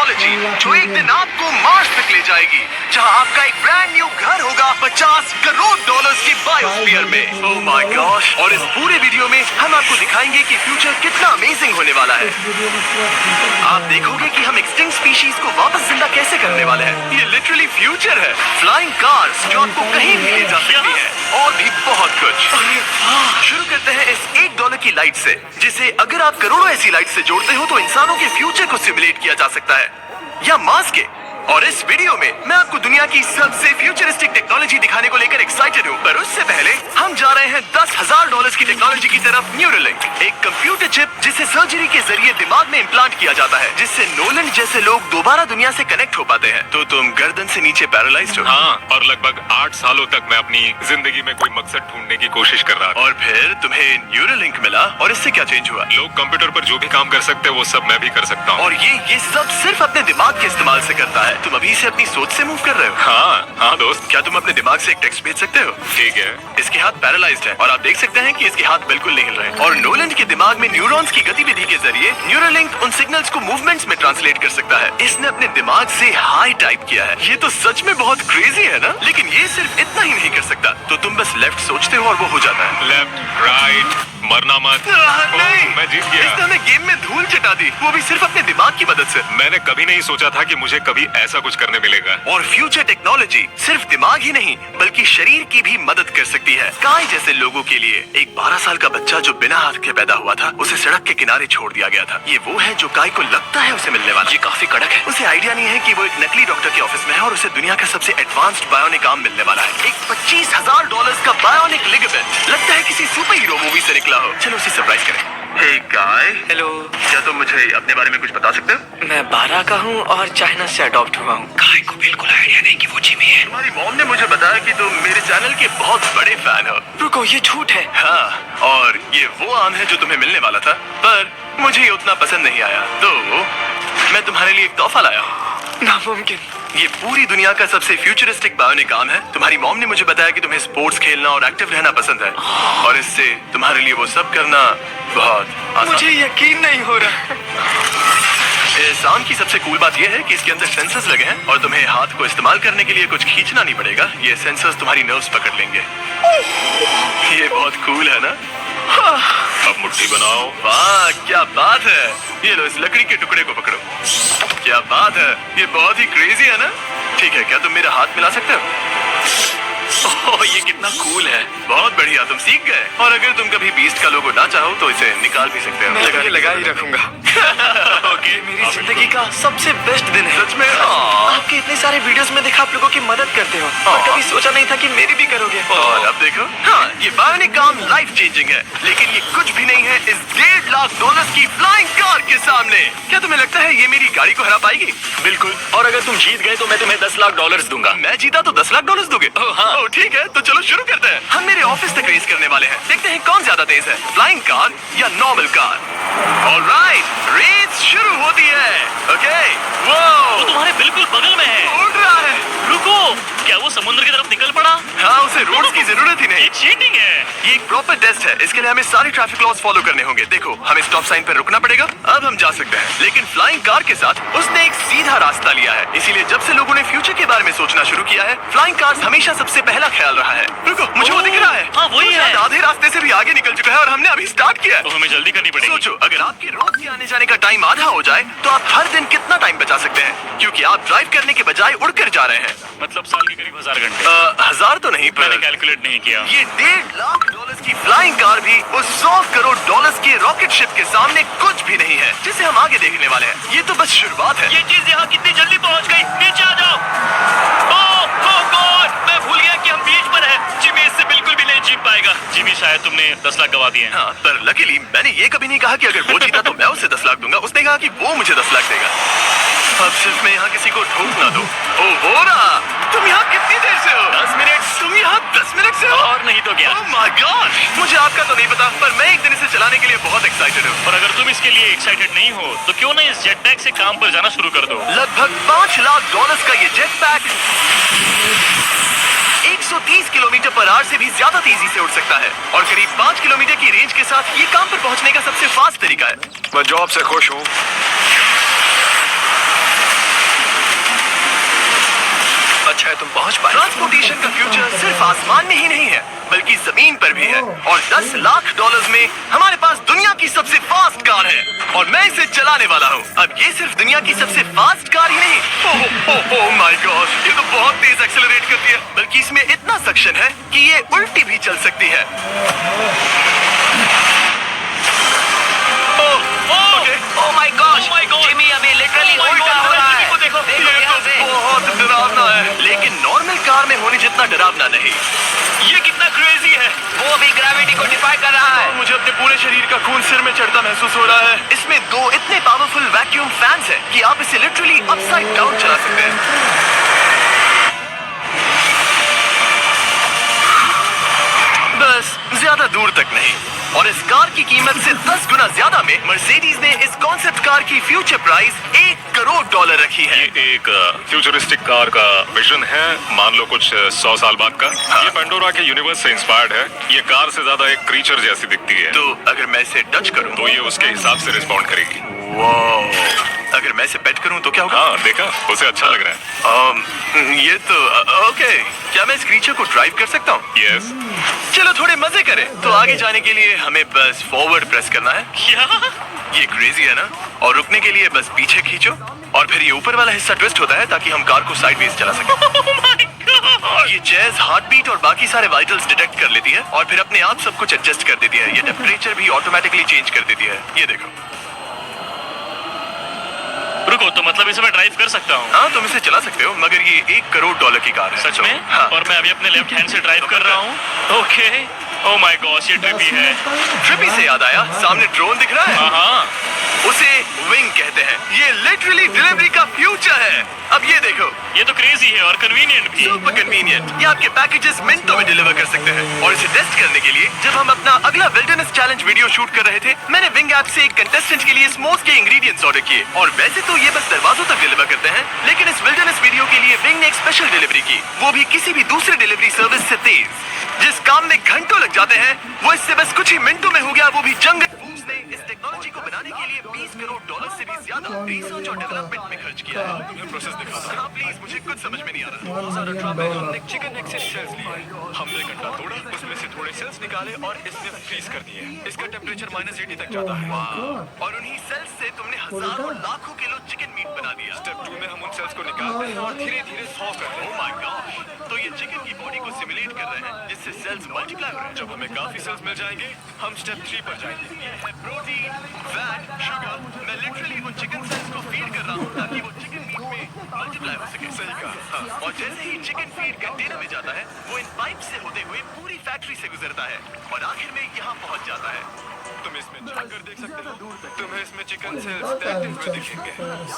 Technology जो एक दिन आपको मार्स तक ले जाएगी, जहां आपका एक ब्रांड न्यू घर होगा $50 करोड़ की बायोस्फीयर में। Oh my gosh. और इस पूरे वीडियो में हम आपको दिखाएंगे कि फ्यूचर कितना अमेजिंग होने वाला है। आप देखोगे कि हम एक्सटिंक्ट स्पीशीज को वापस जिंदा कैसे करने वाले हैं। ये लिटरली फ्यूचर है। फ्लाइंग कार्स जो आपको कहीं भी ले जा सकती है, और भी बहुत कुछ। शुरू करते हैं इस $1 की लाइट से, जिसे अगर आप करोड़ों ऐसी लाइट से जोड़ते हो तो इंसानों के फ्यूचर को सिमुलेट किया जा सकता है, या मार्स के। और इस वीडियो में मैं आपको दुनिया की सबसे फ्यूचरिस्टिक टेक्नोलॉजी दिखाने को लेकर एक्साइटेड हूँ। पर उससे पहले हम जा रहे हैं $10,000 की टेक्नोलॉजी की तरफ। न्यूरोलिंक, एक कंप्यूटर चिप जिसे सर्जरी के जरिए दिमाग में इम्प्लांट किया जाता है, जिससे नोलन जैसे लोग दोबारा दुनिया से कनेक्ट हो पाते हैं। तो तुम गर्दन से नीचे पैरालाइज्ड हो। हाँ, और लगभग 8 सालों तक मैं अपनी जिंदगी में कोई मकसद ढूंढने की कोशिश कर रहा था। और फिर तुम्हें न्यूरोलिंक मिला, और इससे क्या चेंज हुआ? लोग कंप्यूटर पर जो भी काम कर सकते हैं वो सब मैं भी कर सकता हूँ। और ये सब सिर्फ अपने दिमाग के इस्तेमाल से करता है। तुम अभी से अपनी सोच से मूव कर रहे हो। हाँ दोस्त। क्या तुम अपने दिमाग से एक टेक्स्ट भेज सकते हो? ठीक है। इसके हाथ पैरालाइज्ड है, और आप देख सकते हैं कि इसके हाथ बिल्कुल नहीं हिल रहे। और नोलन के दिमाग में न्यूरॉन्स की गतिविधि के जरिए न्यूरोलिंक उन सिग्नल्स को मूवमेंट्स में ट्रांसलेट कर सकता है। इसने अपने दिमाग से हाई टाइप किया है। ये तो सच में बहुत क्रेजी है ना? लेकिन ये सिर्फ इतना ही नहीं कर सकता। तो तुम बस लेफ्ट सोचते हो और वो हो जाता है। लेफ्ट, राइट, मरना मत। नहीं, मैं जीत गया। इसने हमें गेम में धूल चटा दी, वो भी सिर्फ अपने दिमाग की मदद से। मैंने कभी नहीं सोचा था कि मुझे कभी ऐसा कुछ करने मिलेगा। और फ्यूचर टेक्नोलॉजी सिर्फ दिमाग ही नहीं बल्कि शरीर की भी मदद कर सकती है। काय जैसे लोगों के लिए एक 12 साल का बच्चा जो बिना हाथ के पैदा हुआ था, उसे सड़क के किनारे छोड़ दिया गया था। ये वो है जो काय को लगता है उसे मिलने वाला। ये काफी कड़क है। उसे आइडिया नहीं है कि वो एक नकली डॉक्टर के ऑफिस में है और उसे दुनिया का सबसे एडवांस्ड बायोनिक आर्म मिलने वाला है। एक $25,000 का बायोनिक लिगामेंट। लगता है किसी सुपर हीरो मूवी से निकला हो। चलो उसे सरप्राइज करें। हे काय। हेलो। क्या तुम मुझे अपने बारे में कुछ बता सकते हो? मैं 12 का हूँ और चाइना से अडॉप्ट हुआ हूँ। काय को बिल्कुल आइडिया नहीं कि वो जिमी है। तुम्हारी मॉम ने मुझे बताया कि तुम मेरे चैनल के बहुत बड़े फैन हो। रुको, ये झूठ है। हाँ, और ये वो आम है जो तुम्हें मिलने वाला था, पर मुझे ये उतना पसंद नहीं आया, तो मैं तुम्हारे लिए एक तोहफा लाया हूँ। नामुमकिन। ये पूरी दुनिया का सबसे फ्यूचरिस्टिक बायोनिक आर्म है। तुम्हारी मॉम ने मुझे बताया कि तुम्हें स्पोर्ट्स खेलना और एक्टिव रहना पसंद है, और इससे तुम्हारे लिए वो सब करना बहुत आसान। मुझे यकीन नहीं हो रहा। इस आर्म की सबसे कूल बात यह है कि इसके अंदर सेंसर्स लगे हैं, और तुम्हें हाथ को इस्तेमाल करने के लिए कुछ खींचना नहीं पड़ेगा। ये सेंसर्स तुम्हारी नर्व्स पकड़ लेंगे। ये बहुत कूल है ना? अब मुट्ठी बनाओ। वाह, क्या बात है। ये लो, इस लकड़ी के टुकड़े को पकड़ो। क्या बात है, ये बहुत ही क्रेजी है ना? ठीक है, क्या तुम मेरा हाथ मिला सकते हो? ओह, ये कितना कूल है। बहुत बढ़िया, तुम सीख गए। और अगर तुम कभी बीस्ट का लोगो ना चाहो तो इसे निकाल भी सकते हो। मैं लगा ही रखूंगा। ओके, मेरी जिंदगी का सबसे बेस्ट दिन है। सच में? आपके इतने सारे वीडियोस में देखा आप लोगों की मदद करते हो, पर कभी सोचा नहीं था कि मेरी भी करोगे। और अब देखो, हाँ, ये बायोनिक आर्म लाइफ चेंजिंग है, लेकिन ये कुछ भी नहीं है इस $1.5 की फ्लाइंग कार के सामने। क्या तुम्हें लगता है ये मेरी गाड़ी को हरा पाएगी? बिल्कुल। और अगर तुम जीत गए तो मैं तुम्हें $10,00,000 दूंगा। मैं जीता तो $10,00,000 दोगे? हाँ। ठीक है, तो चलो शुरू करते हैं। हम मेरे ऑफिस तक रेस करने वाले हैं। देखते हैं कौन ज्यादा तेज है, फ्लाइंग कार या नॉर्मल कार। ऑलराइट, रेस शुरू होती है। ओके, वो तुम्हारे बिल्कुल बगल में है। उड़ रहा है। रुको, क्या वो समुद्र की तरफ निकल पड़ा? हाँ, उसे रोड्स की जरूरत ही नहीं। ये चीटिंग है। ये एक प्रॉपर टेस्ट है। इसके लिए हमें सारी ट्रैफिक लॉज फॉलो करने होंगे। देखो, हमें स्टॉप साइन पर रुकना पड़ेगा। अब हम जा सकते हैं, लेकिन फ्लाइंग कार के साथ उसने एक सीधा रास्ता लिया है। इसीलिए जब से लोगों ने फ्यूचर के बारे में सोचना शुरू किया है, फ्लाइंग कार्स हमेशा सबसे पहला ख्याल रहा है। रुको, मुझे वो दिख रहा है। हाँ, वही वो है। शायद आधे रास्ते से भी आगे निकल चुका है, और हमने अभी स्टार्ट किया है। तो हमें जल्दी करनी पड़ेगी। सोचो, अगर आपके रोज के आने जाने का टाइम आधा हो जाए तो आप हर दिन कितना टाइम बचा सकते हैं, क्योंकि आप ड्राइव करने के बजाय उड़कर जा रहे हैं। मतलब साल के करीब 1000 घंटे। 1000 तो नहीं, मैंने पर कैलकुलेट नहीं किया। ये $1.5 की फ्लाइंग कार भी उस $100 करोड़ के रॉकेट शिप के सामने कुछ भी नहीं है, जिसे हम आगे देखने वाले हैं। ये तो बस शुरुआत है। ये चीज यहाँ कितनी जल्दी पहुँच गई। नीचे आ जाओ। ओह गॉड, मैं भूल गया कि हम बीच पर हैं। जिमी इससे बिल्कुल भी नहीं जीत पाएगा। जिमी, शायद तुमने 10 लाख गवा दिए हैं। हाँ, पर लकीली मैंने ये कभी नहीं कहा कि अगर वो जीता तो मैं उसे 10 लाख दूंगा। उसने कहा कि वो मुझे 10 लाख देगा। अब सिर्फ मैं यहाँ किसी को ठोक ना दूं। ओ वो रहा। तुम यहाँ कितनी देर से हो? 10 मिनट। तुम यहाँ 10 मिनट से हो? और नहीं तो क्या। ओह माय गॉड, मुझे आपका तो नहीं पता, पर मैं एक दिन इसे चलाने के लिए बहुत एक्साइटेड हूँ। और अगर तुम इसके लिए एक्साइटेड नहीं हो तो क्यों ना इस जेट पैक से काम पर जाना शुरू कर दो। लगभग $5 लाख का ये jet pack 130 kilometre per hour से भी ज्यादा तेजी से उड़ सकता है, और करीब 5 किलोमीटर की रेंज के साथ ये काम पर पहुंचने का सबसे फास्ट तरीका है। मैं जॉब से खुश हूँ। शायद तुम पहुंच पाए। ट्रांसपोर्टेशन का फ्यूचर सिर्फ आसमान में ही नहीं है बल्कि जमीन पर भी है, और 10 लाख डॉलर्स में हमारे पास दुनिया की सबसे फास्ट कार है और मैं इसे चलाने वाला हूँ। अब ये सिर्फ दुनिया की सबसे फास्ट कार ही नहीं, ओह माय गॉड, ये तो बहुत तेज एक्सेलरेट करती है, बल्कि इसमें इतना सक्शन है कि ये उल्टी भी चल सकती है। ओह माय गॉश, जिमी अभी लिटरली उल्टा हो रहा है। देखो यहाँ से। बहुत डरावना है, लेकिन नॉर्मल कार में होने जितना डरावना नहीं। ये कितना क्रेजी है। वो भी ग्रेविटी को डिफाई कर रहा है। मुझे अपने पूरे शरीर का खून सिर में चढ़ता महसूस हो रहा है। इसमें 2 इतने पावरफुल वैक्यूम फैंस हैं कि आप इसे लिटरली अपसाइड डाउन चला सकते हैं। बस ज्यादा दूर तक नहीं। और इस कार की कीमत से 10 गुना ज्यादा में मर्सिडीज ने इस कॉन्सेप्ट कार की फ्यूचर प्राइस $1 करोड़ रखी है। ये एक फ्यूचरिस्टिक कार का विजन है, मान लो कुछ 100 साल बाद का। ये पेंडोरा के यूनिवर्स से इंस्पायर्ड है। ये कार से ज्यादा एक क्रीचर जैसी दिखती है, तो अगर मैं इसे टच करूं तो ये उसके हिसाब से रिस्पॉन्ड करेगी। वाह, अगर मैं इसे पेट करूं तो क्या होगा? हाँ देखा, उसे अच्छा लग रहा है। ये तो ओके। क्या मैं इस क्रीचर को ड्राइव कर सकता हूँ? यस। चलो थोड़े मजे करें। तो आगे जाने के लिए हमें बस फॉरवर्ड प्रेस करना है। क्या? ये क्रेजी है ना? और रुकने के लिए बस पीछे खींचो और फिर ये ऊपर वाला हिस्सा ट्विस्ट होता है ताकि हम कार को साइडवेज चला सकें। Oh my God! ये चेयर्स हार्ट बीट और बाकी सारे वाइटल्स डिटेक्ट कर लेती है और फिर अपने आप सब कुछ एडजस्ट कर देती है। ये टेम्परेचर भी ऑटोमेटिकली चेंज कर देती है। ये देखो। रुको, तो मतलब इसे मैं ड्राइव कर सकता हूँ? हाँ, तुम इसे चला सकते हो, मगर ये $1 करोड़ की कार है। सच में? हाँ। और मैं अभी अपने लेफ्ट हैंड से ड्राइव कर रहा हूँ। ओके। ओह माय गॉश, ये ट्रिपी है। ट्रिपी से याद आया, सामने ड्रोन दिख रहा है? हाँ। उसे विंग कहते हैं। ये लिटरली डिलीवरी का फ्यूचर है। अब ये देखो, ये तो क्रेजी है और कन्वीनियंट भी। Super convenient. ये आपके पैकेजेस मिनटों में डिलीवर कर सकते हैं। और इसे टेस्ट करने के लिए जब हम अपना अगला विल्डरनेस चैलेंज वीडियो शूट कर रहे थे, मैंने विंग ऐप से एक कंटेस्टेंट के लिए स्मोक के इंग्रेडिएंट्स ऑर्डर किए। और वैसे तो ये बस दरवाजों तक डिलीवर करते हैं, लेकिन इस विल्डरनेस वीडियो के लिए विंग ने एक स्पेशल डिलीवरी की, वो भी किसी भी दूसरे डिलीवरी सर्विस से तेज। जिस काम में घंटों लग जाते हैं, वो इससे बस कुछ ही मिनटों में हो गया, वो भी जंगल। उसने इस टेक्नोलॉजी को बनाने के लिए $20 करोड़ से भी ज्यादा रिसर्च और डेवलपमेंट में खर्च किया है। तुम्हें प्रोसेस दिखाता हूं। हाँ प्लीज, मुझे कुछ समझ में नहीं आ रहा। हमने चिकन नेक से सेल्स लिए, हमने एक अंडा तोड़ा, उसमें से थोड़े सेल्स निकाले और इसमें फ्रीज कर दिए। इसका टेम्परेचर -80 तक जाता है। और उन्हीं सेल्स से तुमने हजारों लाखों किलो चिकन मीट बना दिया। स्टेप 2 में हम उन सेल्स को निकालते हैं और धीरे-धीरे थॉ करते हैं। ओह माय गॉड, तो ये चिकन की बॉडी को सिमुलेट कर रहे हैं जिससे सेल्स मल्टीप्लाई हो रहे हैं। जब हमें काफी सेल्स मिल जाएंगे, हम स्टेप 3 पर जाएंगे। ये है प्रोटीन, फैट, शुगर। मैं लिटरली वो चिकन सेल्स को फीड कर रहा हूँ ताकि वो चिकन मीट में मल्टीप्लाई हो सके। सही कहा। हाँ। और जैसे ही चिकन फीड कंटेनर में जाता है, वो इन पाइप से होते हुए पूरी फैक्ट्री से गुजरता है और आखिर में यहाँ पहुँच जाता है। तुम इसमें जाकर देख सकते हो, तुम्हें इसमें चिकन सेल्स तैरते हुए दिखेंगे।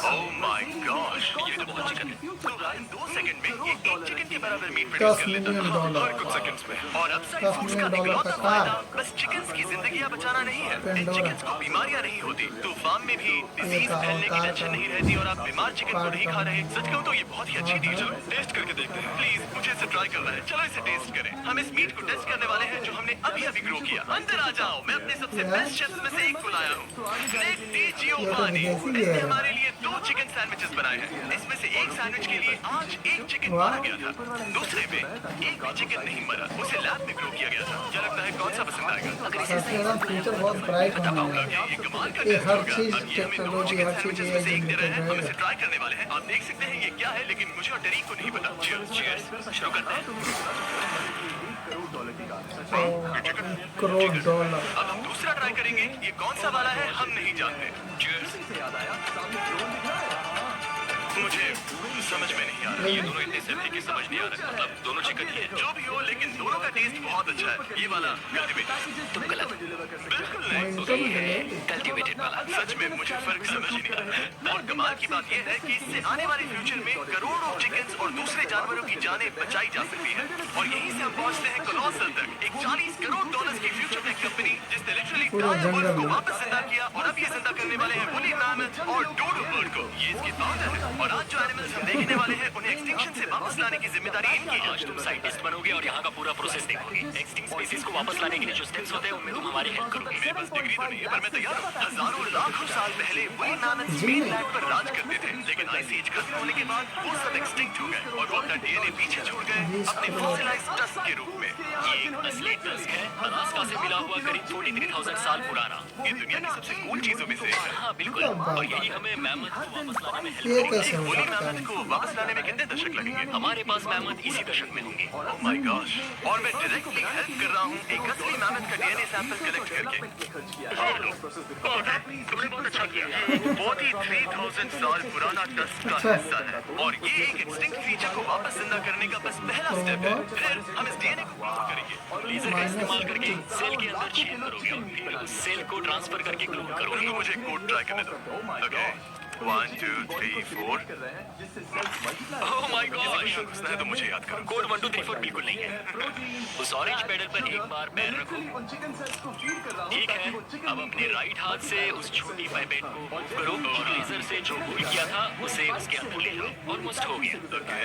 ओह माय गॉश, ये तो बहुत चिकन है। तो रात 2 सेकंड में ये एक चिकन के बराबर मीट प्रोड्यूस कर लेता है। और कुछ सेकंड्स में। और अपसाइड फूड्स का इकलौता फायदा बस चिकन्स की जिंदगियां बचाना नहीं है। इन चिकन्स को बीमारियां नहीं होती, तो फार्म में भी डिजीज फैलने की टेंशन नहीं रहती और आप बीमार चिकन को नहीं खा रहे। सच कहूं तो ये बहुत ही अच्छी डील है। टेस्ट करके देखते हैं। प्लीज, मुझे इसे ट्राई करना है। चलो इसे टेस्ट करें। हम इस मीट को टेस्ट करने वाले हैं जो हमने अभी अभी ग्रो किया। अंदर आ जाओ, मैं अपने सबसे बेस्ट शेफ्स में से एक को लाया हूँ, निक डिजियोवानी। इसने हमारे लिए 2 चिकन सैंडविचेस बनाए हैं। इसमें से एक सैंडविच के लिए आज एक चिकन मारा गया था, दूसरे में एक भी चिकन नहीं मरा, उसे लैब में ग्रो किया गया था। क्या लगता है कौन सा पसंद आएगा? अगर इसे सही फ्यूचर बहुत ब्राइट होने वाला है। ये कमाल का ये टेस्ट हर होगा। चीज अब ये हमें 2 टेक्नोलॉजी, चिकन हर चीज सैंडविचेस में से एक दे रहे हैं। हम रहेगा। इसे ट्राई करने वाले हैं। आप देख सकते हैं ये क्या है, लेकिन मुझे और टरीक को नहीं पता। चीयर्स, शुरू करते हैं। करोड़ डॉलर। अब हम दूसरा ट्राई करेंगे। ये कौन सा वाला है हम नहीं जानते। Cheers। मुझे समझ में नहीं आ रहा। ये दोनों इतने सेम है कि समझ नहीं आ रहा। मतलब दोनों चिकन ही है। जो भी हो, लेकिन दोनों का टेस्ट बहुत अच्छा है। ये वाला कल्टीवेटेड। तुम गलत। बिल्कुल नहीं। कल्टीवेटेड वाला। सच में मुझे फर्क समझ ही नहीं आ रहा है। और कमाल की बात यह है कि इससे आने वाले फ्यूचर में करोड़ों चिकन्स और दूसरे जानवरों की जानें बचाई जा सकती है। और यहीं से हम पहुंचते हैं कोलोसल तक, एक $40 करोड़ की फ्यूचर टेक कंपनी जिसने लिटरली गायब बर्ड को वापस जिंदा किया और अब ये जिंदा करने वाले हैं वुली मैमथ और डोडो बर्ड को। ये इसके फाउंडर है और आज जो एनिमल्स हम देखने वाले हैं उन्हें एक्सटिंक्शन से वापस लाने की जिम्मेदारी इनकी है। आज तुम साइंटिस्ट बनोगे और यहाँ का पूरा प्रोसेस देखोगे। एक्सटिंक्ट स्पीसीज को वापस लाने के लिए जो स्टेप्स होते हैं उनमें तुम हमारी हेल्प करोगे। मेरे पास डिग्री तो नहीं है, पर मैं तैयार हूँ। हजारों लाखों साल पहले वुली मैमथ मेनलैंड पर राज करते थे, लेकिन इस एज खत्म होने के बाद वो सब एक्सटिंक्ट हो गए और वो अपना डीएनए पीछे छोड़ गए अपने फॉसिलाइज्ड टस्क के रूप में। ये एक असली टस्क है, अलास्का से मिला हुआ करीब 43,000 साल पुराना। ये दुनिया की सबसे कूल चीजों में से एक है। हाँ बिल्कुल, और यही हमें मैमथ को वापस लाने में हेल्प ये करेगा। कैसे हो बोली सकता मैमथ है? को वापस लाने में कितने दशक लगेंगे? हमारे पास मैमथ इसी दशक में होंगे। ओह माय गॉश, और मैं डायरेक्टली हेल्प कर रहा हूँ एक असली मैमथ का डीएनए सैंपल कलेक्ट करके। तुमने बहुत अच्छा किया। 43,000 साल पुराना टस्क का हिस्सा है और ये एक एक्सटिंक्ट फीचर को वापस जिंदा करने का बस पहला स्टेप है। फिर हम इस डीएनए को क्लोन करेंगे। लेजर का इस्तेमाल करके सेल के अंदर छेद करोगे और फिर उस सेल को ट्रांसफर करके क्लोन करोगे। तो मुझे कोड ट्राई करने दो। ओके 1 2 3 4। ओह माय गॉश, घुसना है तो मुझे याद करो। कोड 1 2 3 4 बिल्कुल नहीं है। उस ऑरेंज पेडल पर एक बार पैर रखो। ठीक है, अब अपने राइट हाथ से उस छोटी पाइपेट को मूव करो और लेजर से जो होल किया था उसे उसके अंदर ले लो। ऑलमोस्ट हो गया। ओके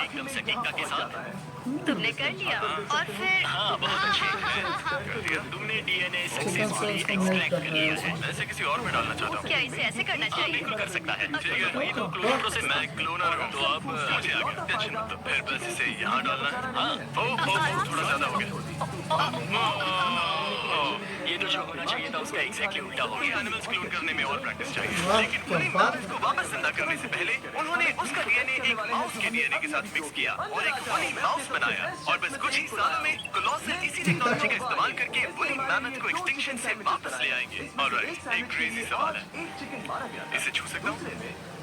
एकदम सटीकता के साथ। तुमने कर लिया और फिर हाँ बहुत अच्छे। तुमने डीएनए सक्सेसफुली एक्सट्रैक्ट कर लिया है। ऐसे किसी और में डालना चाहता हूँ। क्या इसे ऐसे करना हाँ चाहिए? बिल्कुल कर सकता है। ठीक है, वही तो क्लोन प्रोसेस। मैं क्लोनर हूँ तो अब मुझे आ गया। टेंशन मत लो। फिर बस इसे यहाँ डालना है। हाँ थोड़ा ज्यादा हो गया। ये तो जो होना चाहिए था उसका एग्जैक्टली उल्टा हो ये गया। एनिमल्स क्लोन करने में और प्रैक्टिस चाहिए। वाह, लेकिन क्या पुलिस बात। मैमथ को वापस जिंदा करने से पहले उन्होंने उसका डीएनए एक माउस के डीएनए के साथ मिक्स किया और एक वुली माउस बनाया और बस कुछ ही सालों में कोलोसल इसी टेक्नोलॉजी का इस्तेमाल करके वुली मैमथ को एक्सटिंक्शन से वापस ले आएंगे। ऑलराइट, एक क्रेजी सवाल है, इसे छू सकता हूँ?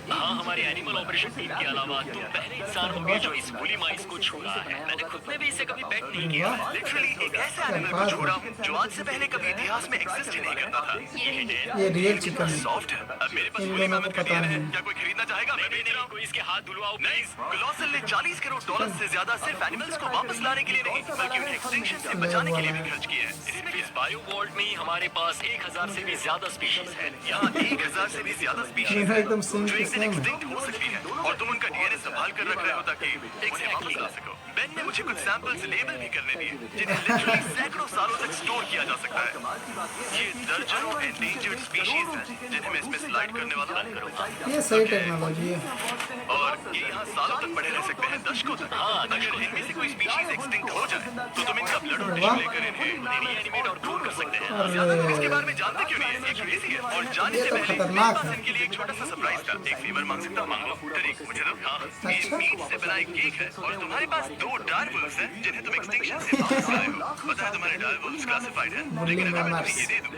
हाँ, हमारे एनिमल ऑपरेशन टीम के अलावा तुम पहले इंसान होंगे जो इस वुली माइस को छू रहा है। मैंने खुद ने भी इसे कभी पेट नहीं किया है। लिटरली एक ऐसे एनिमल को छू रहा हूँ जो आज से पहले कभी इतिहास में एग्जिस्ट ही नहीं करता था। ये रियल चिकन है। सॉफ्ट है। अब मेरे पास इन वुली लोगों को मैमथ का पता डीएनए है। नहीं। क्या कोई खरीदना चाहेगा? मैं बेच रहा हूँ। कोई इसके हाथ धुलवाओ नहीं, कोलोसल ने 40 करोड़ डॉलर से ज्यादा सिर्फ एनिमल्स को वापस लाने के लिए नहीं बल्कि उन्हें एक्सटिंक्शन से बचाने के लिए भी खर्च किए हैं। इस बायो वॉल्ट में ही हमारे पास 1000 से भी ज्यादा स्पीशीज है। यहाँ 1000 से भी ज्यादा स्पीशीज ये है एकदम सेम जो टू एक दिन सेम है। एक्सटिंक्ट हो सकती है और तुम उनका डीएनए संभाल कर रख रहे हो ताकि उन्हें वापस ला सको। बेन ने मुझे कुछ सैंपल्स लेबल भी करने दिए जिन्हें लिटरली सैकड़ों सालों तक स्टोर किया जा सकता है। ये दर्जनों एंडेंजर्ड स्पीशीज हैं जिन्हें मैं इसमें स्लाइड करने वाला हूँ ये सही टेक्नोलॉजी है। और ये यहाँ सालों तक बड़े रह सकते हैं, दशकों तक। अगर इनमें से कोई स्पीशीज एक्सटिंक्ट हो जाए तो तुम इनका ब्लड और टिश्यू लेकर इन्हें रीएनिमेट और क्लोन कर सकते हैं। ज्यादा लोग इसके बारे में जानते क्यों नहीं है? ये क्रेजी है। और जाने ये से तो पहले खतरनाक मेरे पास है। इनके लिए एक छोटा सा सरप्राइज था। एक फेवर मांग सकता हूँ? मांग लो। तरीक मुझे दो। हाँ, ये अच्छा। मीट से बना एक केक है और तुम्हारे पास 2 डायरवुल्व्स हैं जिन्हें तुम एक्सटिंक्शन से वापस लाए हो। पता है तुम्हारे डायरवुल्व्स क्लासिफाइड हैं, लेकिन अगर मैं तुम्हें ये दे दूं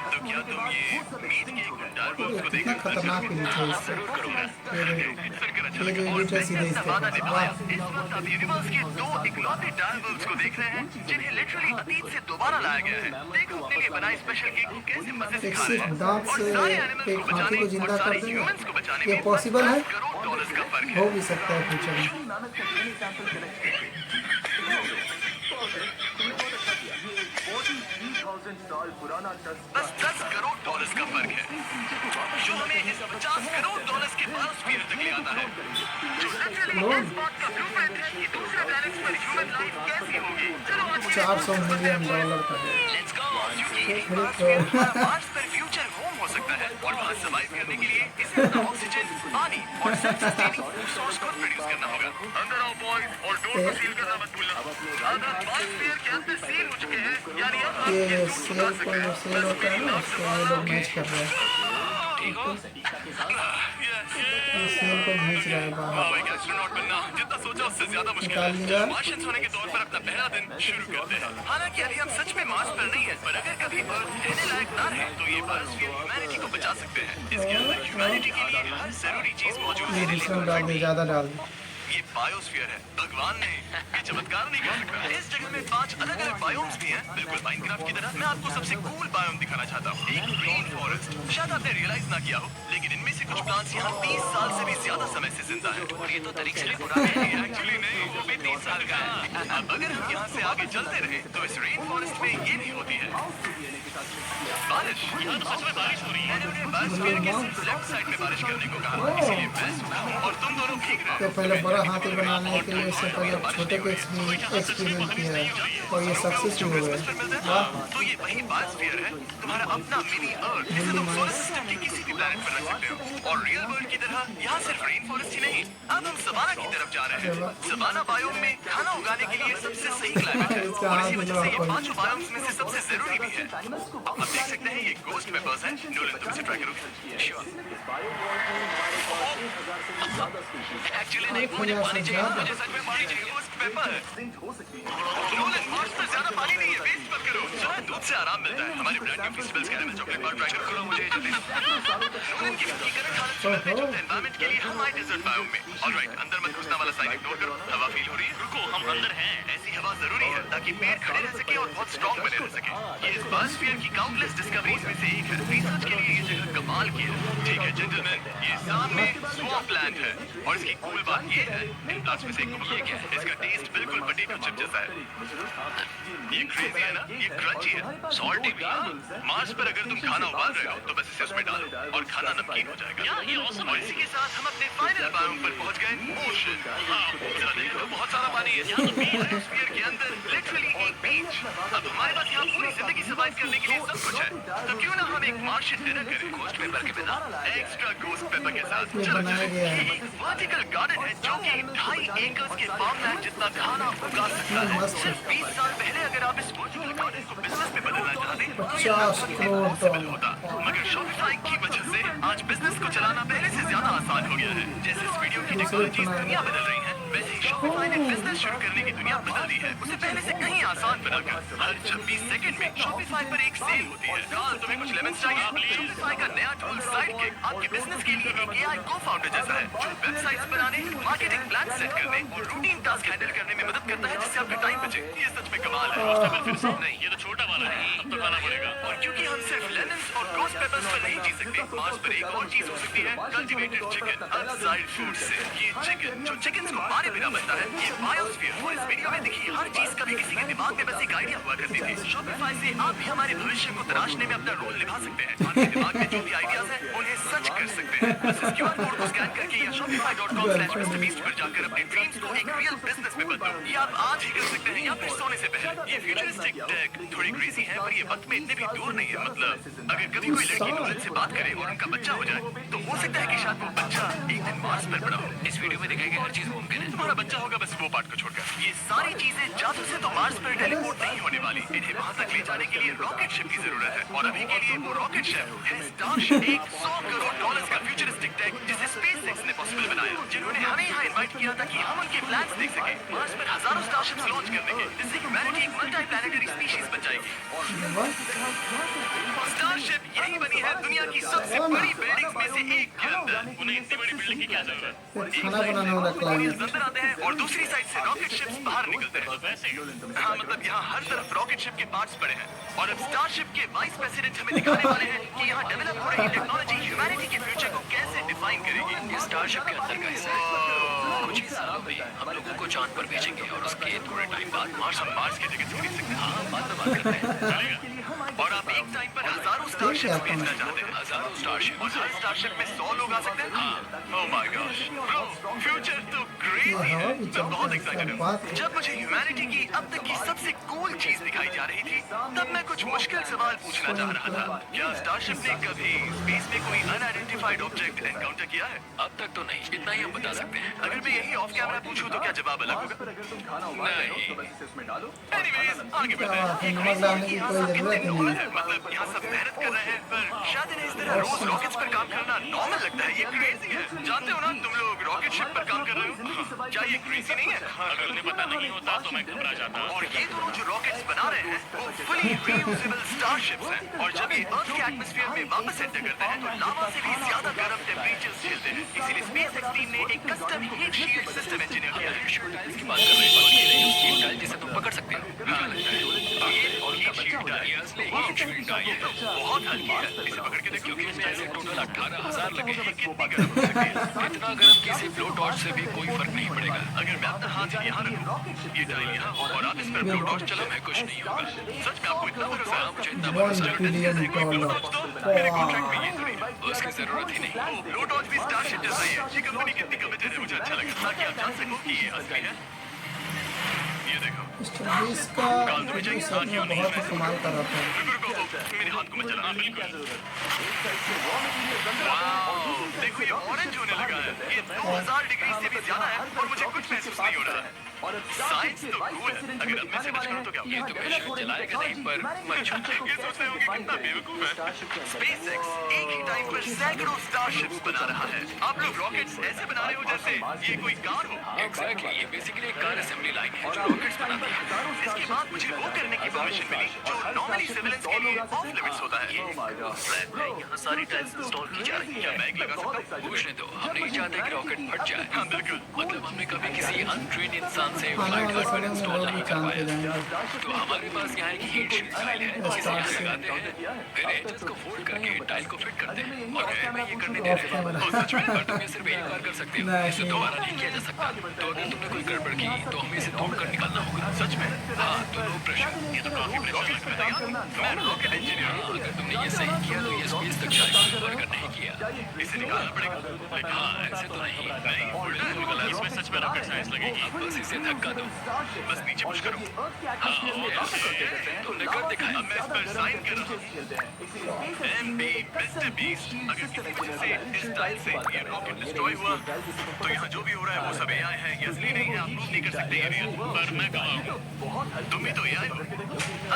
तो क्या तुम ये मीट केक उन डायरवुल्व्स को कितना देकर खतरनाक यूनिट है इससे। जरूर करूंगा। ये अच्छा जो लगा। और यूनिट है सीधे मैंने इससे। वादा निभाया। वाह। इस वक्त आप यूनिवर्स के 2 इकलौते डायरवुल्व्स को देख रहे हैं जिन्हें लिटरली अतीत से दोबारा लाया गया है। देखो अपने लिए बनाए स्पेशल केक को कैसे मजे से एक खा रहे सिर्फ हैं। दांत और से सारे एनिमल्स एक को हाथी बचाने को और जिंदा सारे कर देना। ह्यूमंस को बचाने ये में पॉसिबल है? 10 करोड़ डॉलर्स का फर्क है। हो भी सकता है फ्यूचर में। बस 10 करोड़ डॉलर्स का फर्क है जो हमें इस 50 करोड़ डॉलर्स के बायोस्फीयर तक ले आता है जो लिटरली इस बात का ब्लूप्रिंट है कि दूसरे प्लैनेट्स पर ह्यूमन लाइफ कैसी होगी। चलो आज के 400 मिलियन डॉलर का है। Let's go. क्योंकि एक बायोस्फीयर हमारा मार्स पर फ्यूचर होम हो सकता है और वहाँ सर्वाइव करने के लिए इसे अपना ऑक्सीजन, पानी और सेल्फ सस्टेनिंग फूड सोर्स को प्रोड्यूस करना होगा। अंदर आओ बॉयज और डोर को सील करना मत भूलना। अब हम बायोस्फीयर के अंदर सील हो चुके हैं, यानी अब हम ये ये दूर सेल उड़ा को सकते जो हैं। सेल होता है ना उसको ये लोग मैच कर रहे हैं। ठीक हो? ये सेल को खींच रहा है बाहर। एक एस्ट्रोनॉट बनना जितना सोचा उससे ज्यादा मुश्किल निकाल है। लिया। मार्शियंस होने के तौर पर अपना पहला दिन शुरू करते हैं। हालांकि अभी हम सच में मार्स पर नहीं है, पर अगर कभी अर्थ रहने लायक ना रहे तो ये बायोस्फीयर ह्यूमैनिटी को बचा सकते हैं। इसके अंदर ह्यूमैनिटी के लिए हर जरूरी चीज मौजूद ये है। दूसरा डाल दे, ज्यादा डाल दे। ये बायोस्फीयर है, भगवान ने ये चमत्कार नहीं कर सकता। इस जगह में 5 अलग अलग बायोम्स भी हैं, बिल्कुल माइनक्राफ्ट की तरह। मैं आपको सबसे कूल बायोम दिखाना चाहता हूँ, एक ग्रीन फॉरेस्ट। शायद आपने रियलाइज ना किया हो, लेकिन इनमें से कुछ प्लांट्स यहाँ 30 साल से भी ज्यादा समय से जिंदा है। और ये तो तरीके से पुराने हैं। एक्चुअली नहीं, वो भी 30 साल का है। अब अगर हम यहाँ से आगे चलते रहे तो इस रेन फॉरेस्ट में ये भी होती है बारिश। यहाँ तो सच में बारिश हो रही है। मैंने उन्हें बायोस्फीयर के सिर्फ लेफ्ट साइड में बारिश करने को कहा, इसीलिए मैं सूखा हूँ और तुम दोनों भीग रहे हो। तो पहले बड़ा हाथी बनाने के लिए इससे पहले छोटे को एक्सपेरिमेंट किया है और ये सक्सेस भी हुआ है। वाह। तो ये वही बायोस्फीयर है, तुम्हारा अपना मिनी अर्थ जिसे तुम सोलर सिस्टम के किसी भी प्लैनेट पर रख सकते हो। और रियल वर्ल्ड की तरह यहाँ सिर्फ रेन फॉरेस्ट ही नहीं, अब हम सवाना की तरफ जा रहे हैं। सवाना बायोम में खाना उगाने के लिए सबसे सही क्लाइमेट है और इसी वजह से ये 5 बायोम्स में से सबसे जरूरी भी है। आप देख सकते हैं ये गोस्ट पेपर्स हैं। नोलन तुमसे ट्राई करोगे? एक्चुअली नहीं, मुझे पानी चाहिए, मुझे सच में पानी चाहिए। गोस्ट पेपर नोलन, मार्स पर ज्यादा पानी नहीं है, वेस्ट मत करो। शायद दूध से आराम मिलता है। हमारे brand new festivals caramel chocolate bar try करो मुझे जल्दी। नोलन की करंट हालत से मिलते जुलते एनवायरनमेंट के लिए हम आए डेजर्ट बायोम में। ऑलराइट, अंदर मत घुसना वाला साइन इग्नोर करो। हवा फील हो रही है? रुको, हम अंदर हैं। ऐसी हवा जरूरी है ताकि पेड़ खड़े रह सके और बहुत स्ट्रॉन्ग बने रह सके। ये इस बायोस्फीयर की काउंटलेस डिस्कवरीज में से एक है। रिसर्च के लिए ये जगह कमाल की है। ठीक है जेंटलमैन, ये सामने स्वैम्प लैंड है और इसकी कूल बात ये है, इन प्लांट्स में से एक को पकड़ो। क्या है? इसका टेस्ट बिल्कुल पोटैटो चिप जैसा है। ये क्रेजी है ना? ये क्रंची है, सॉल्टी भी। मार्स पर अगर तुम खाना उबाल रहे हो तो बस इसे उसमें डालो और खाना नमकीन हो जाएगा। ये awesome और है। इसी के साथ हम अपने फाइनल बायोम पर पहुंच गए, ओशन। जरा देखो, बहुत सारा पानी है। यहाँ तो बायोस्फीयर के अंदर लिटरली एक बीच। अब हमारे पास यहाँ पूरी जिंदगी सर्वाइव करने के लिए सब कुछ है, तो क्यों ना हम एक मार्शियन डिनर करें गोस्ट पेपर के बिना, एक्स्ट्रा गोस्ट पेपर के साथ। ये चलो बनाया गया है। एक वर्टिकल गार्डन है जो कि 2.5 एकर्स के फार्मलैंड जितना खाना उगा सकता है। मस्त है। सिर्फ 20 साल पहले अगर आप इस वर्टिकल गार्डन को बिजनेस में बदलना चाहते तो ये 50 करोड़ पॉसिबल डॉलर। होता, मगर शॉपिफाई की वजह से आज बिजनेस को चलाना पहले से ज्यादा आसान हो गया है। जैसे इस वीडियो की टेक्नोलॉजी दुनिया बदल रही है, वैसे ही शॉपिफाई ने बिजनेस शुरू करने की दुनिया बदल दी है, उसे पहले से कहीं आसान बनाकर। हर 26 सेकंड में शॉपिफाई पर एक सेल होती है। कार्ल, तुम्हें कुछ लेमन्स चाहिए? शॉपिफाई का नया टूल साइडकिक आपके बिजनेस के लिए एक एआई को-फाउंडर जैसा है जो वेबसाइट्स बनाने, मार्केटिंग प्लान सेट करने और रूटीन टास्क हैंडल करने में मदद करता है, जिससे आपका टाइम बचे। ये सच में कमाल है। नहीं, ये तो छोटा वाला है, अब तो खाना पड़ेगा। और क्योंकि हम सिर्फ लेमन्स और गोस्ट पेपर्स पर नहीं जी सकते, मार्स पर एक और चीज हो सकती है, कल्टीवेटेड चिकन, अनसाइड फूड से। ये चिकन जो चिकन्स को मारे बिना बनता है, ये बायोस्फीयर। और इस वीडियो में देखिए हर चीज कभी किसी के दिमाग में बस एक आइडिया हुआ करती थी। शॉपिफाई से आप भी हमारे भविष्य को तराशने में अपना रोल निभा सकते हैं। आपके दिमाग में जो भी आइडियाज हैं उन्हें सच कर सकते हैं। बस इस क्यूआर कोड को स्कैन करके या shopify.com/mrbeast पर जाकर अपने ड्रीम्स को एक रियल बिजनेस में बदलो। ये आप आज ही कर सकते हैं या फिर सोने से पहले। ये फ्यूचरिस्टिक टेक थोड़ी क्रेजी है पर ये वक्त में इतने भी दूर नहीं है। मतलब अगर कभी कोई लड़की नोलन से बात करे और उनका बच्चा हो जाए तो हो सकता है कि शायद वो बच्चा एक दिन मार्स पर बड़ा हो। इस वीडियो में दिखाई गई हर चीज मुमकिन है। तुम्हारा बच्चा होगा बस वो पार्ट को छोड़कर। ये सारी चीजें जादू से तो मार्स पर टेलीपोर्ट नहीं होने वाली। इन्हें वहां तक ले जाने के लिए रॉकेट शिप की जरूरत है और अभी के लिए वो रॉकेट शिप है स्टारशिप, एक $100 करोड़ का फ्यूचरिस्टिक टेक जिसे स्पेसएक्स ने पॉसिबल बनाया, जिन्होंने हमें यहाँ इनवाइट किया था कि हम उनके प्लान्स देख सके। मार्स पर हजारों स्टारशिप्स लॉन्च करने के, जिससे ह्यूमैनिटी एक मल्टी प्लैनेटरी स्पीशीज बन जाएगी। स्टारशिप यही बनी है दुनिया की सबसे बड़ी बिल्डिंग्स में से एक के अंदर। उन्हें इतनी बड़ी बिल्डिंग की क्या जरूरत? खाना बनाने वाला क्लाइमेट। अंदर आते हैं और दूसरी साइड से रॉकेट शिप्स बाहर निकलते हैं। वैसे हाँ, मतलब यहाँ हर तरफ रॉकेट शिप के पार्ट्स पड़े हैं और अब स्टारशिप के वाइस प्रेसिडेंट हमें दिखाने वाले हैं कि यहाँ डेवलप हो रही टेक्नोलॉजी ह्यूमैनिटी के फ्यूचर को कैसे डिफाइन करेगी। ये स्टारशिप के अंदर का हिस्सा है। कुछ ही सालों में हम लोगों को चांद पर भेजेंगे और उसके थोड़े टाइम बाद मार्स की टिकट खरीद सकते हैं। हाँ, बाद में बात करते हैं। चलेगा। और आप एक टाइम पर हजारों स्टारशिप्स भेजना चाहते हैं। हजारों स्टारशिप। और हर स्टारशिप में 100 लोग आ सकते हैं। Oh my gosh bro, future तो क्रेजी है। मैं बहुत एक्साइटेड हूँ। जब मुझे ह्यूमैनिटी की अब तक की सबसे कूल चीज दिखाई जा रही थी तब मैं कुछ मुश्किल सवाल पूछना चाह रहा था। क्या स्टारशिप ने कभी स्पेस में कोई अनआइडेंटिफाइड ऑब्जेक्ट एनकाउंटर किया है? अब तक तो नहीं, इतना ही हम बता सकते हैं। अगर मैं यही ऑफ कैमरा पूछूं तो क्या जवाब अलग होगा? एनीवेज, आगे बढ़ते हैं। नमक डालने की कोई जरूरत ही नहीं है। मतलब यहाँ सब मेहनत कर रहे हैं पर शायद इन्हें इस तरह रोज रॉकेट्स पर काम करना नॉर्मल लगता है। ये क्रेजी है। जानते हो ना, तुम लोग रॉकेट शिप पर काम कर रहे हो, क्या ये क्रेजी नहीं है? अगर उन्हें पता नहीं होता तो मैं घबरा जाता। और ये दोनों जो रॉकेट्स बना रहे हैं वो फुली रीयूजेबल स्टारशिप्स हैं और जब ये अर्थ के एटमॉस्फेयर में वापस एंटर करते हैं तो लावा से भी ज्यादा गर्म टेम्परेचर्स झेलते हैं। इसीलिए स्पेसएक्स टीम ने एक custom heat shield system engineer किया है। टाइल्स की बात कर रहे हैं और ये रही उसकी टाइल जिसे तुम पकड़ सकते हो। हाँ, लगता है। ये हीट शील्ड है। ये असली हीट शील्ड टाइल है। बहुत हल्की है। इसे पकड़ के देखो। क्योंकि इसमें ऐसे टोटल 18,000 लगे हैं। कितनी गर्म हो सकती है? इतना गर्म कि इसे फ्लो टॉर्च से भी कोई फर्क नहीं पड़ेगा। अगर मैं अपना हाथ यहाँ रखूं, ये टाइल यहाँ और आप इस पर ब्लो टॉर्च चलो, मैं कुछ नहीं होगा। सच में आपको इतना भरोसा है? मुझे इतना 1 भरोसा है। Billion dollar. मेरे कॉन्ट्रैक्ट में ये थोड़ी है। उसकी जरूरत ही नहीं। ब्लो टॉर्च भी स्टारशिप जैसा ही है। ये कंपनी कितनी कमिटेड है मुझे अच्छा लगा। ताकि आप जान सको कि ये असली है। ये देखो। मिस्टर बीस्ट का वीडियो सच में बहुत ही कमाल का रहता है। रुको रुको, मेरे हाथ को मत चलाना। बिल्कुल। देखो ये ऑरेंज होने लगा है। ये 2000 डिग्री से भी ज्यादा है और मुझे कुछ महसूस नहीं हो रहा है। साइंस तो कूल है। अगर अब मैं से बचना तो क्या होगा? ये तो मिशन चलाएगा नहीं पर मर जाएगा। ये सोच रहे होंगे कितना बेवकूफ है। SpaceX एक ही टाइम पर सैकड़ों स्टारशिप्स बना रहा है। आप लोग रॉकेट्स ऐसे बना रहे हो जैसे ये कोई कार हो। एग्जैक्टली, ये बेसिकली एक कार असेंबली लाइन है जो रॉकेट्स बनाती है। इसके बाद मुझे वो करने की परमिशन मिली जो नॉर्मली सिविलियंस के लिए ऑफ लिमिट्स होता है। यहाँ सारी टाइल्स इंस्टॉल की जा रही है। क्या बैग लगा सकता हूँ? पूछने दो, हम नहीं चाहते कि रॉकेट फट जाए। हाँ बिल्कुल। मतलब हमने कभी किसी अनट्रेन्ड इंसान से आने फ्लाइट वाले हार्डवेयर समय में इंस्टॉल लोग भी नहीं कर चांद पे पाए। जाएंगे। तो हमारे पास यहाँ एक हीट शीट टाइल है जिसे यहाँ लगाते हैं, फिर एजेस को फोल्ड करके टाइल को फिट करते हैं और हमें ये करने दे रहे हैं। और सच में पर तुम ये सिर्फ एक बार कर सकते हो, इसे दोबारा नहीं किया जा सकता। तो अगर तुमने कोई गड़बड़ की तो हमें इसे तोड़कर निकालना होगा। सच में? हाँ, तो लो प्रेशर। ये तो काफी प्रेशर लग रहा है। मैं रॉकेट इंजीनियर हूँ। अगर तुमने ये सही किया तो ये स्पेस तक जाएगा, और अगर नहीं किया इसे निकालना पड़ेगा। हाँ, ऐसे तो नहीं। उल्टा है। इसमें सच में रॉकेट साइंस लगेगी। बस इसे धक्का दो। बस नीचे पुश करो। हाँ, तुमने कर दिखाया। अब मैं इस पर साइन कर रहा हूँ। MB mister beast. अगर किसी वजह से इस टाइल से ये रॉकेट डिस्ट्रॉय हुआ तो यहाँ जो भी हो रहा है वो सब AI है, ये असली नहीं है। आप प्रूव नहीं कर सकते ये रियल। पर मैं कहाँ हूँ? तुम भी तो AI हो।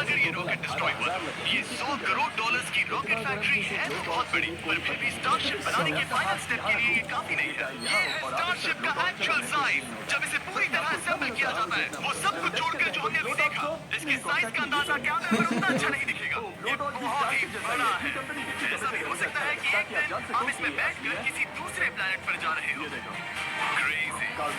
अगर ये रॉकेट डिस्ट्रॉय हुआ, ये $100 करोड़ की रॉकेट फैक्ट्री है तो बहुत बड़ी, पर फिर भी स्टारशिप बनाने के फाइनल स्टेप के लिए ये काफी नहीं है। ये है स्टारशिप का एक्चुअल साइज। जब इसे पूरी तरह असेंबल किया जाता है, वो सब कुछ जोड़कर जो हमने अभी देखा, इसकी साइज का अंदाजा कैमरे पर उतना अच्छा नहीं दिखेगा। ये बहुत ही बड़ा है। ऐसा भी हो सकता है कि एक दिन आप इसमें बैठकर किसी दूसरे प्लेनेट पर जा रहे हो। क्रेजी।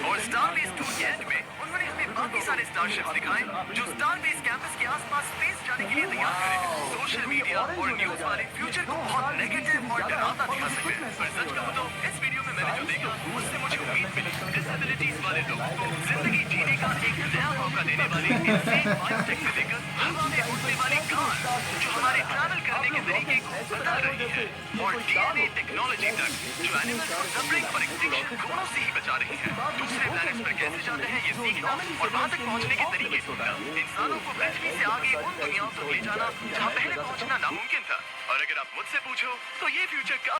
और स्टारबेस 2 के एंड में उन्होंने हमें बाकी सारे स्टारशिप्स दिखाए जो स्टारबेस कैंपस के आसपास स्पेस जाने के लिए तैयार करें। सोशल मीडिया और न्यूज वाले फ्यूचर को बहुत नेगेटिव और डरावना दिखा सकते हैं, पर सच कहूं तो इस वीडियो में मैंने जो देखा उससे मुझे उम्मीद मिली। डिसेबिलिटीज वाले लोगों को जिंदगी जीने का एक नया मौका देने वाली इंसेन बायोटेक से लेकर हवा में उड़ने वाली कार जो हमारे ट्रैवल करने के तरीके को बदल रही है, और DNA टेक्नोलॉजी तक जो एनिमल्स को सफरिंग और एक्सटिंक्शन दोनों से ही बचा रही है। दूसरे प्लैनेट्स पर कैसे जाते हैं ये सीखना और वहां तक पहुंचने के तरीके ढूंढना, इंसानों को पृथ्वी से आगे उन दुनियाओं तक ले जाना जहां पहले पहुंचना नामुमकिन था। और अगर आप मुझसे पूछो तो ये फ्यूचर का